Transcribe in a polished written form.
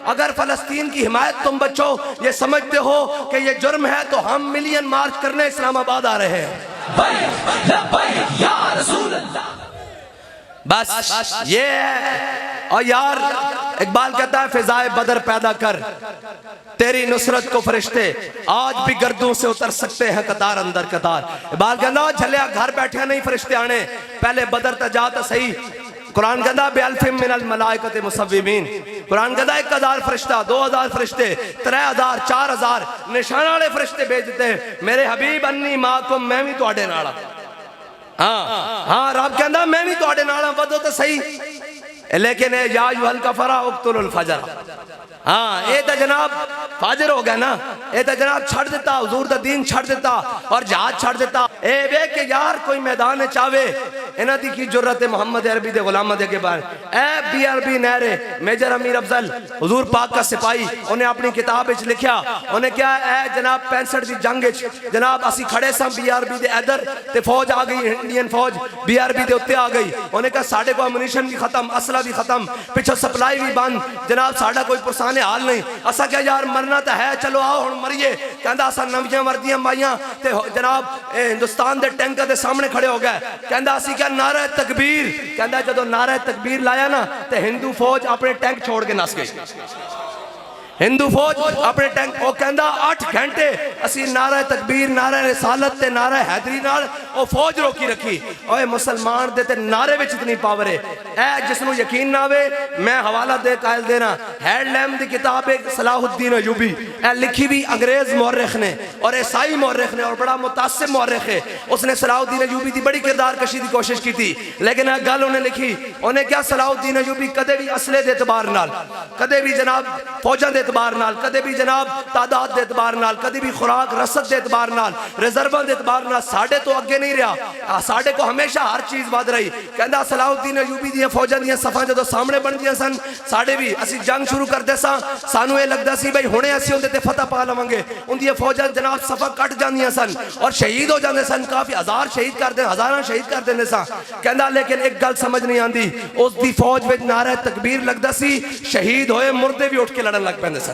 अगर फलस्तीन की हिमायत तुम बच्चों ये समझते हो कि ये जुर्म है तो हम मिलियन मार्च करने इस्लामाबाद आ रहे हैं। बस ये है। और यार इकबाल कहता है फिजाए बदर पैदा कर, तेरी नुसरत को फरिश्ते आज भी गर्दों से उतर सकते हैं कतार अंदर कतार। इकबाल कहना झलिया घर बैठे नहीं फरिश्ते आने, पहले बदर तजा तो सही। कुरान कहता बेअल्फिम मिनल मलाइकते मुसव्विमीन, कुरान कहता 1000 फरिश्ता, 2000 फरिश्ते, 3000, 4000 निशान वाले फरिश्ते भेज देते। मेरे हबीब अन्नी माकुम, मैं भी तुहाडे नाल। हाँ हाँ रब कहता मैं भी तुहाडे नाल वधो तो सही, लेकिन या अय्युहल कफरा उक्तुल फजर। हाँ ये तो जनाब फाजिर हो गया ना, ये तो जनाब छड़ देता, हुजूर दा दीन छड़ देता और जहाज छड़ देता। ए वे के यार कोई मैदान चावे इन्हां दी की जुर्रत है मोहम्मद अरबी दे गुलामां दे के बारे। ए बीआरबी नहरे मेजर अमीर अफजल हुजूर पाक का सिपाही, उन्हें अपनी किताब विच लिखा, उन्हें क्या है जनाब 65 दी जंग विच जनाब असी खड़े सां बीआरबी दे इधर ते फौज आ गई, इंडियन फौज बीआरबी दे उत्ते आ गई। उन्हें कहा साडे को अम्यूनिशन भी खत्म, असला भी खत्म, पिछो सप्लाई भी बंद, जनाब साडा कोई पुरसाने हाल नहीं। असा क्या यार मरना तो है, चलो आओ हुण मरिए। कहंदा असा नवियां वर्दियां पाइयां ते जनाब हिंदुस्तान दे टैंकर दे सामने खड़े हो गए। कहंदा असी क्या नारा तकबीर, कहंदा जदों नारा तकबीर लाया ना ते हिंदू फौज अपने टैंक छोड़ के नस गई। हिंदू फौज अपने टैंक, वो कहंदा 8 घंटे असी नारा तकबीर, नारा रिसालत ते नारा हैदरी नाल वो फौज रोकी रखी। ओए मुसलमान दे ते नारे विच इतनी पावर है। ए जिसनों यकीन ना आवे मैं हवाला दे कायल देना, हैडलैम दी किताब है सलाहुद्दीन अयूबी, ए लिखी भी अंग्रेज मौरख ने और ईसाई मौरख ने और बड़ा मुतासिब मौरख है। उसने सलाहुद्दीन अयूबी दी बड़ी किरदार कशी दी कोशिश की थी, लेकिन एक गल उन्हें लिखी, उन्हें क्या सलाहुद्दीन अयूबी कदे भी असले दे एतबार नाल, कदे भी जनाब फौजां दे एतबार नाल, कदे भी जनाब तादाद दे एतबार नाल, कदे भी खुराक रसद दे एतबार नाल, रिजर्वां दे एतबार नाल साडे तो अगे नहीं रहा। साडे को हमेशा हर चीज वध रही। कहंदा सलाहुद्दीन अयूबी दी फौजां दी सफां जदों सामने बनदियां सन, साडे भी असी जंग शुरू करदे सां, सानू ये लगदा सी भाई हुणे असी उहदे ते फतह पा लवांगे। उहदी फौजां जनाब सफा कट जांदियां सन और शहीद हो जांदे सन, काफी हजार शहीद कर दे, हजारां शहीद कर देंदे सा। कहंदा लेकिन एक गल समझ नहीं आंदी, उसदी फौज विच नारा तकबीर लगदा सी, शहीद होए मुर्दे भी उठ के लड़न लग पैंदे सन।